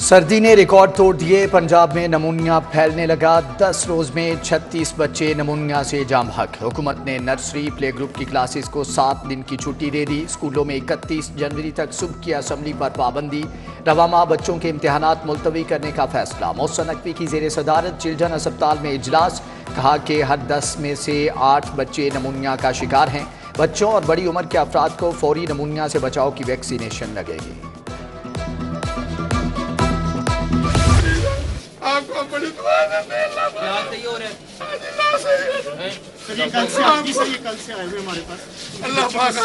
सर्दी ने रिकॉर्ड तोड़ दिए। पंजाब में नमूनिया फैलने लगा। 10 रोज में 36 बच्चे नमूनिया से जाम हक। हुकूमत ने नर्सरी प्ले ग्रुप की क्लासेस को 7 दिन की छुट्टी दे दी। स्कूलों में 31 जनवरी तक सुबह की असम्बली पर पाबंदी। रवा माह बच्चों के इम्तहानात मुलतवी करने का फैसला। मोहसिन नकवी की जेर सदारत चिल्ड्रन अस्पताल में इजलास। कहा कि हर 10 में से 8 बच्चे नमूनिया का शिकार हैं। बच्चों और बड़ी उम्र के अफराद को फौरी नमूनिया से बचाव की वैक्सीनेशन लगेगी। आपको बड़ी दुआ देते हैं। क्या सही हो रहा है? कल से आए हुए हमारे पास। अल्लाह पाक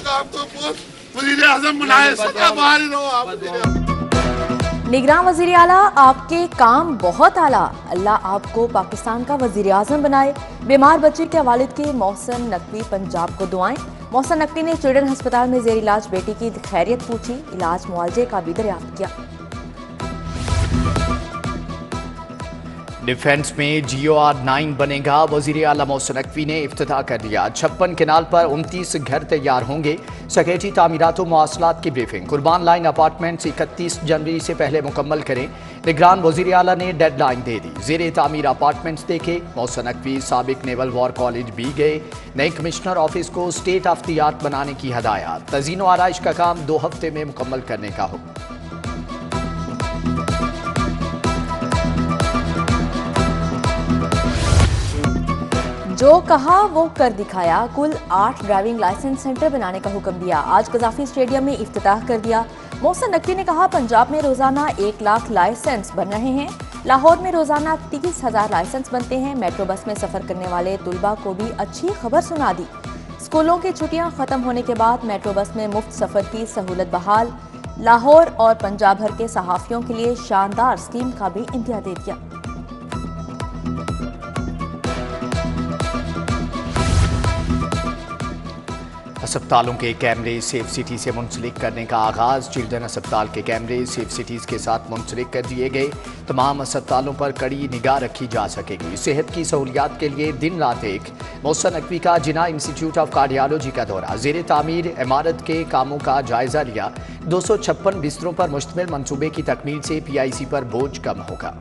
आपको बहुत वज़ीर आज़म बनाए। सदा बाहर ही रहो आप। निगरान वज़ीर आला, आपके काम बहुत आला। अल्लाह आपको पाकिस्तान का वज़ीर आज़म बनाए। बीमार बच्चे के वालिद के मोहसिन नकवी पंजाब को दुआएं। मोहसिन नकवी ने चिल्ड्रन अस्पताल में जेर इलाज बेटी की खैरियत पूछी। इलाज मुआवजे का भी दरियाफ्त किया। डिफेंस में GOR-9 बनेगा। वजीर आला मोहसिन नकवी ने इफ्तिताह कर दिया। 56 केनाल पर 29 घर तैयार होंगे। सेक्रेटरी तामीरात व मवासलात की ब्रीफिंग। कुर्बान लाइन अपार्टमेंट्स 31 जनवरी से पहले मुकम्मल करें। निगरान वजीर आला ने डेडलाइन दे दी। जेर तामीर अपार्टमेंट्स देखे। मोहसिन नकवी साबिक नेवल वॉर कॉलेज भी गए। नए कमिश्नर ऑफिस को स्टेट ऑफ द आर्ट बनाने की हदायत। तज़ीन व आराइश का काम 2 हफ्ते में मुकम्मल करने का हुक्म। जो कहा वो कर दिखाया। कुल 8 ड्राइविंग लाइसेंस सेंटर बनाने का हुक्म दिया। आज कजाफी स्टेडियम में इफ्तिताह कर दिया। मोहसिन नकवी ने कहा, पंजाब में रोजाना 1 लाख लाइसेंस बन रहे हैं। लाहौर में रोजाना 30,000 लाइसेंस बनते हैं। मेट्रो बस में सफर करने वाले तुलबा को भी अच्छी खबर सुना दी। स्कूलों की छुट्टियां खत्म होने के बाद मेट्रो बस में मुफ्त सफर की सहूलत बहाल। लाहौर और पंजाब भर के सहाफियों के लिए शानदार स्कीम का भी इंतहा दे दिया। अस्पतालों के कैमरे सेफ सिटी से मुंसलिक करने का आगाज। चिल्ड्रन अस्पताल के कैमरे सेफ सिटीज के साथ मुंसलिक कर दिए गए। तमाम अस्पतालों पर कड़ी निगाह रखी जा सकेगी। सेहत की सहूलियात के लिए दिन रात एक। मोहसिन नकवी का जिना इंस्टीट्यूट ऑफ कार्डियोलॉजी का दौरा। जेर तामीर इमारत के कामों का जायजा लिया। 256 बिस्तरों पर मुश्तमिल मंसूबे की तकमील से PIC पर बोझ कम होगा।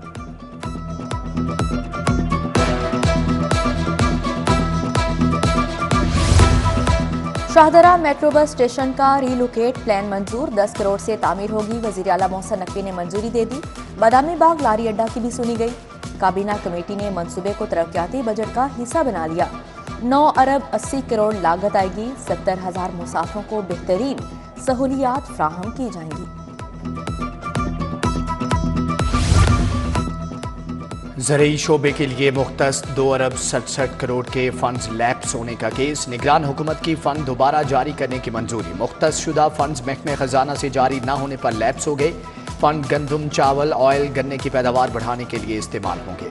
शाहदरा मेट्रो बस स्टेशन का रीलोकेट प्लान मंजूर। 10 करोड़ से तामीर होगी। वजीर आला मोहसिन नकवी ने मंजूरी दे दी। बादामी बाग लारी अड्डा की भी सुनी गई। काबीना कमेटी ने मंसूबे को तरक्याती बजट का हिस्सा बना लिया। 9 अरब 80 करोड़ लागत आएगी। 70,000 मुसाफिरों को बेहतरीन सहूलियात फ्राहम की जाएंगी। ज़रूरी शोबे के लिए मुख्तस 2 अरब 67 करोड़ के फंड्स लैप्स होने का केस। निगरान हुकूमत की फंड दोबारा जारी करने की मंजूरी। मुख्तस शुदा फंड्स महकमे खजाना से जारी न होने पर लैप्स हो गए। फंड गंदम, चावल, ऑयल, गन्ने की पैदावार बढ़ाने के लिए इस्तेमाल होंगे।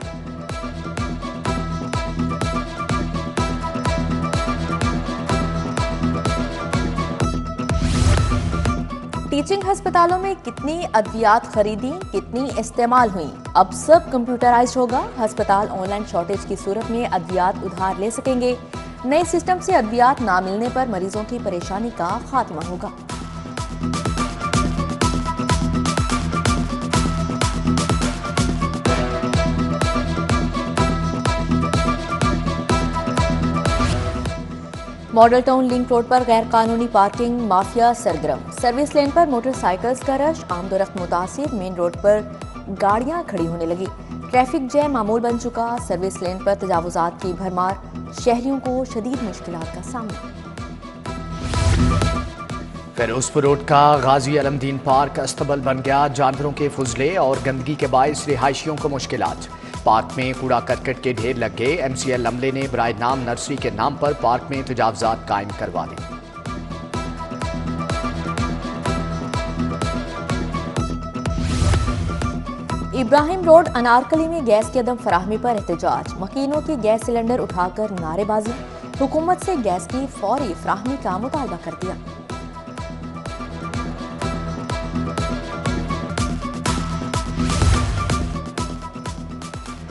टीचिंग अस्पतालों में कितनी अद्वियात खरीदी, कितनी इस्तेमाल हुई, अब सब कंप्यूटराइज्ड होगा। अस्पताल ऑनलाइन शॉर्टेज की सूरत में अद्वियात उधार ले सकेंगे। नए सिस्टम से अद्वियात ना मिलने पर मरीजों की परेशानी का खात्मा होगा। मॉडल टाउन लिंक रोड पर गैर कानूनी पार्किंग माफिया सरगर्म। सर्विस लेन पर मोटरसाइकिल्स का रश, आमदोरफ्त मुतासिर। मेन रोड पर गाड़ियां खड़ी होने लगी। ट्रैफिक जैम मामूल बन चुका। सर्विस लेन पर तजावुजात की भरमार। शहरियों को शदीद मुश्किलात का सामना। फिरोजपुर रोड का गाजी अलमदीन पार्क अस्तबल बन गया। जानवरों के फुजले और गंदगी के बायस रिहायशियों को मुश्किलात। पार्क में कूड़ा करकट के ढेर लग गए। MCL अमले ने बराए नाम नर्सरी के नाम पर पार्क में तजावुजात कायम करवा दी। इब्राहिम रोड अनारकली में गैस की अदम फराहमी पर एहतजाज। मकीनों की गैस सिलेंडर उठाकर नारेबाजी। हुकूमत से गैस की फौरी फराहमी का मुतालबा कर दिया।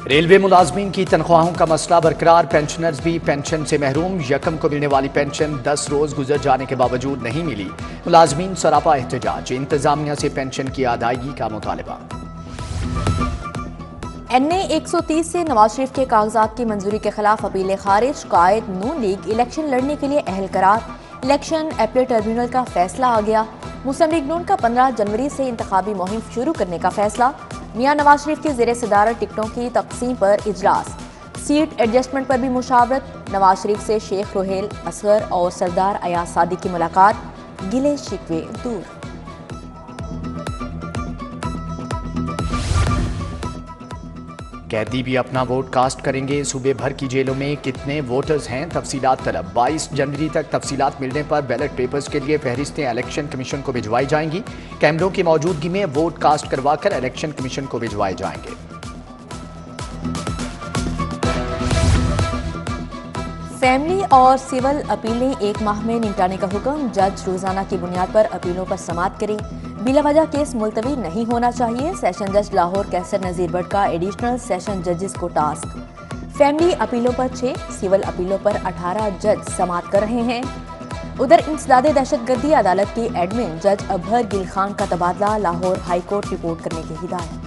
रेलवे मुलाजमीन की तनख्वाहों का मसला बरकरार, पेंशनर्स भी पेंशन से महरूम। यकम को मिलने वाली पेंशन 10 रोज गुजर जाने के बावजूद नहीं मिली। मुलाजमीन सरापा एहतजाज, इंतजामिया से पेंशन की अदायगी का मुतालबा। NA 130 से नवाज शरीफ के कागजात की मंजूरी के खिलाफ अपीलें खारिज। कायद नून लीग इलेक्शन लड़ने के लिए अहल करार। इलेक्शन अपील ट्रिब्यूनल का फैसला आ गया। मुस्लिम लीग नून का 15 जनवरी से इंतखाबी मुहिम शुरू करने का फैसला। मियां नवाज शरीफ की ज़ेरे सदारत टिकटों की तकसीम पर इजलास। सीट एडजस्टमेंट पर भी मुशावरत। नवाज शरीफ से शेख रोहेल, असगर और सरदार अयाज सादी की मुलाकात। गिले शिकवे दूर। कैदी भी अपना वोट कास्ट करेंगे। सूबे भर की जेलों में कितने वोटर्स हैं, तफसीलात तलब। 22 जनवरी तक तफसीलात मिलने पर बैलेट पेपर्स के लिए फहरिस्तें इलेक्शन कमीशन को भिजवाई जाएंगी। कैमरों की मौजूदगी में वोट कास्ट करवाकर इलेक्शन कमीशन को भिजवाए जाएंगे। फैमिली और सिविल अपीलें एक माह में निपटाने का हुक्म। जज रोजाना की बुनियाद पर अपीलों पर समाअत करें। बिला वजह केस मुलतवी नहीं होना चाहिए। सेशन जज लाहौर कैसर नजीर भट्ट का एडिशनल सेशन जजेस को टास्क। फैमिली अपीलों पर 6, सिविल अपीलों पर 18 जज समाअत कर रहे हैं। उधर इंसदादे दहशतगर्दी अदालत के एडमिन जज अबहर गिल खान का तबादला। लाहौर हाई कोर्ट रिपोर्ट करने की हिदायत।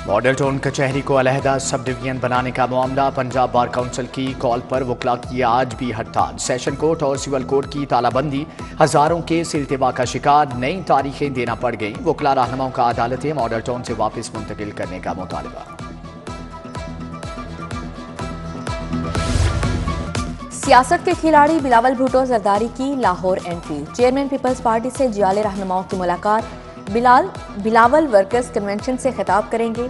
मॉडल टाउन कचहरी को अलहदा सब डिवीजन बनाने का मामला। पंजाब बार काउंसिल की कॉल पर वकला की आज भी हड़ताल। सेशन कोर्ट और सिविल कोर्ट की तालाबंदी हजारों केस इल्तिवा का शिकार। नई तारीखें देना पड़ गई। वकला रहनुमाओं का अदालतें मॉडल टाउन से वापस मुंतकिल करने का मुतालबा। सियासत के खिलाड़ी बिलावल भुट्टो जरदारी की लाहौर एंट्री। चेयरमैन पीपल्स पार्टी से जियाले रहनुमाओं की मुलाकात। बिलावल वर्कर्स कन्वेंशन से खिताब करेंगे।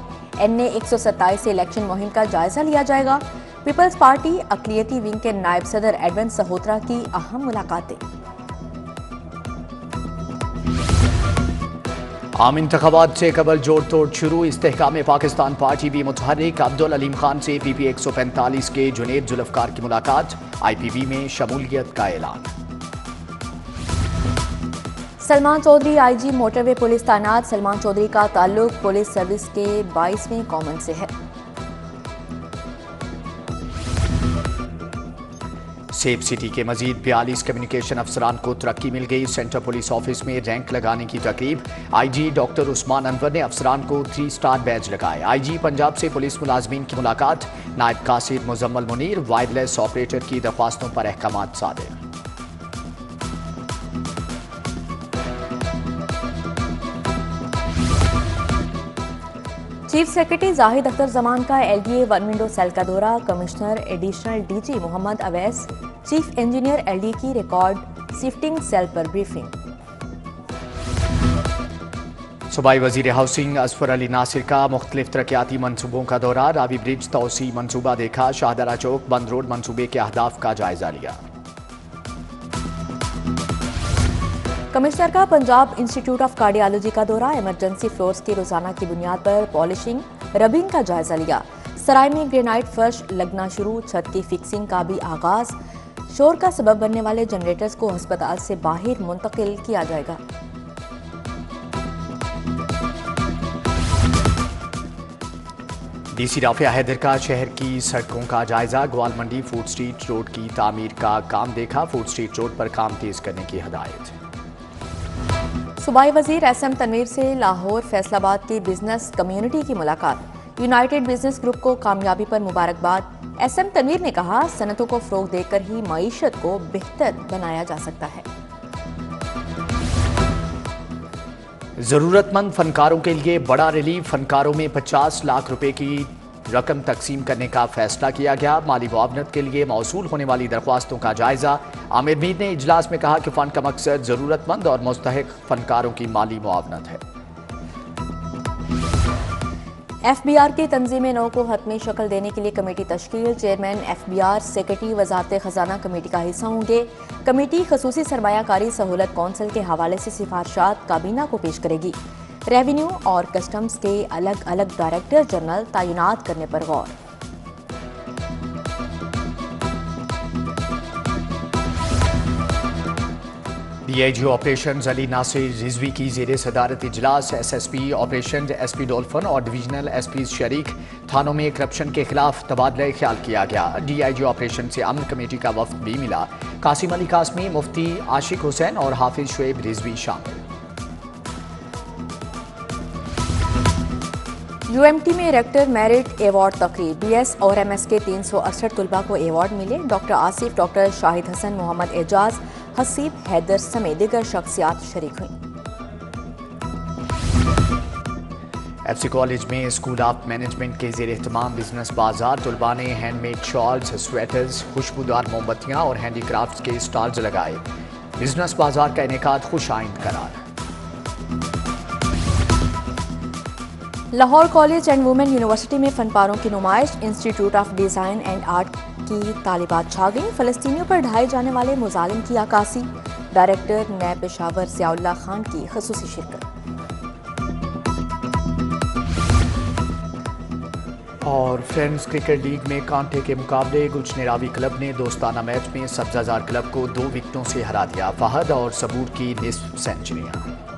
NA 127 से इलेक्शन मुहिम का जायजा लिया जाएगा। पीपल्स पार्टी अकलियती विंग के नायब सदर एडवन सहोत्रा की अहम मुलाकातें। आम इंतखाबात से कबल जोड़ तोड़ शुरू। इस्तेहकाम पाकिस्तान पार्टी भी मुतहर्रिक। अब्दुल अलीम खान से PP 145 के जुनेद जुल्फकार की मुलाकात। IPV में शमूलियत का ऐलान। Salman Chaudhry IG motorway police तैनात। सलमान चौधरी का ताल्लुक पुलिस सर्विस के 22वें कॉमन से है। सेफ सिटी के मजीद 42 कम्युनिकेशन अफसरान को तरक्की मिल गई। सेंट्रल पुलिस ऑफिस में रैंक लगाने की तकरीब। IG डॉक्टर उस्मान अनवर ने अफसरान को 3 स्टार बैज लगाए। IG पंजाब से पुलिस मुलाजमीन की मुलाकात। नायब कासिद मुजम्मल मुनीर वायरलेस ऑपरेटर की दरख्वास्तों पर अहकामात सादिर। चीफ सेक्रेटरी जाहिद अख्तर जमान का LDA 1 विंडो सेल का दौरा। Commissioner additional DG Mohammad Awais, chief engineer LD की रिकॉर्ड शिफ्टिंग सेल पर ब्रीफिंग। सूबाई वजीर हाउसिंग असफर अली नासिर का मुख्तलिफ तरक्याती मनसूबों का दौरा। रावी ब्रिज तौसी मनसूबा देखा। शाहदरा चौक बंद रोड मनसूबे के अहदाफ का जायजा लिया। कमिश्नर का पंजाब इंस्टीट्यूट ऑफ कार्डियोलॉजी का दौरा। इमरजेंसी फ्लोर्स की रोजाना की बुनियाद पर पॉलिशिंग रबिंग का जायजा लिया। सराय में ग्रेनाइट फर्श लगना शुरू। छत की फिक्सिंग का भी आगाज। शोर का सबब बनने वाले जनरेटर्स को अस्पताल से बाहर मुंतकिल किया जाएगा। DC राफिया हैदर का शहर की सड़कों का जायजा। ग्वाल मंडी फूड स्ट्रीट रोड की तामीर का काम देखा। फूड स्ट्रीट रोड पर काम तेज करने की हिदायत। सूबाई वजीर SM तनवीर से लाहौर फैसलाबाद की बिजनेस कम्युनिटी की मुलाकात। यूनाइटेड बिजनेस ग्रुप को कामयाबी पर मुबारकबाद। SM तनवीर ने कहा सनतों को फरोग देकर ही मईशत को बेहतर बनाया जा सकता है। जरूरतमंद फनकारों के लिए बड़ा रिलीफ। फनकारों में 50 लाख रुपए की रकम तकसीम करने का फैसला किया गया। माली मुआवनत के लिए मौसूल होने वाली दरख्वास्तों का जायजा। आमिर मीर ने इजलास में कहा कि फंड का मकसद जरूरतमंद और मुस्तहिक फनकारों की माली मुआवनत है। FBR की तंजीम नौ को हतमी शक्ल देने के लिए कमेटी तश्कील। चेयरमैन FBR सेक्रेटरी वजारत खजाना कमेटी का हिस्सा होंगे। कमेटी खसूसी सरमायाकारी सहूलत कौंसिल के हवाले से सिफारिशात काबीना को पेश करेगी। रेवेन्यू और कस्टम्स के अलग अलग डायरेक्टर जनरल तैनात करने पर गौर। डीआईजी ऑपरेशन अली नासिर रिजवी की जेर सदारत इजलास एसएसपी ऑपरेशन एसपी डोल्फन और डिवीजनल एसपी शरीक थानों में करप्शन के खिलाफ तबादला ख्याल किया गया। डीआईजी ऑपरेशन से अमन कमेटी का वफ्द भी मिला। कासिम अली कासमी, मुफ्ती आशिक हुसैन और हाफिज शुएब रिजवी शामिल। यूएमटी में रेक्टर मेरिट एवार्ड तकरीब, बीएस और एमएस के 368 तलबा को एवार्ड मिले। डॉक्टर आसिफ, डॉक्टर शाहिद हसन, मोहम्मद एजाज, हसीब हैदर समेत दीगर शख्सियात शरीक हुई। एफसी कॉलेज में स्कूल ऑफ मैनेजमेंट के जेर एहतमाम बिजनेस बाजार तलबा ने हैंडमेड शॉल्स, स्वेटर्स, खुशबूदार मोमबत्तियाँ और हैंडीक्राफ्ट के स्टॉल्स लगाए। बिजनेस बाजार का इनेकाद खुश आइंद करार। Lahore college and women university में फनपारों की नुमाइश, institute of design and art की तालिबात छा गई। फ़लस्तीनियों पर ढाए जाने वाले मुजालिम की अक्कासी, डायरेक्टर नैब पेशावर ज़ियाउल्लाह खान की ख़ुसूसी शिरकत। और फ्रेंड्स क्रिकेट लीग में कांटे के मुकाबले गुलशनेरावी क्लब ने दोस्ताना मैच में सब्जाजार क्लब को 2 विकेटों से हरा दिया। फहद और सबूर की निस्फ सेंचुरियां।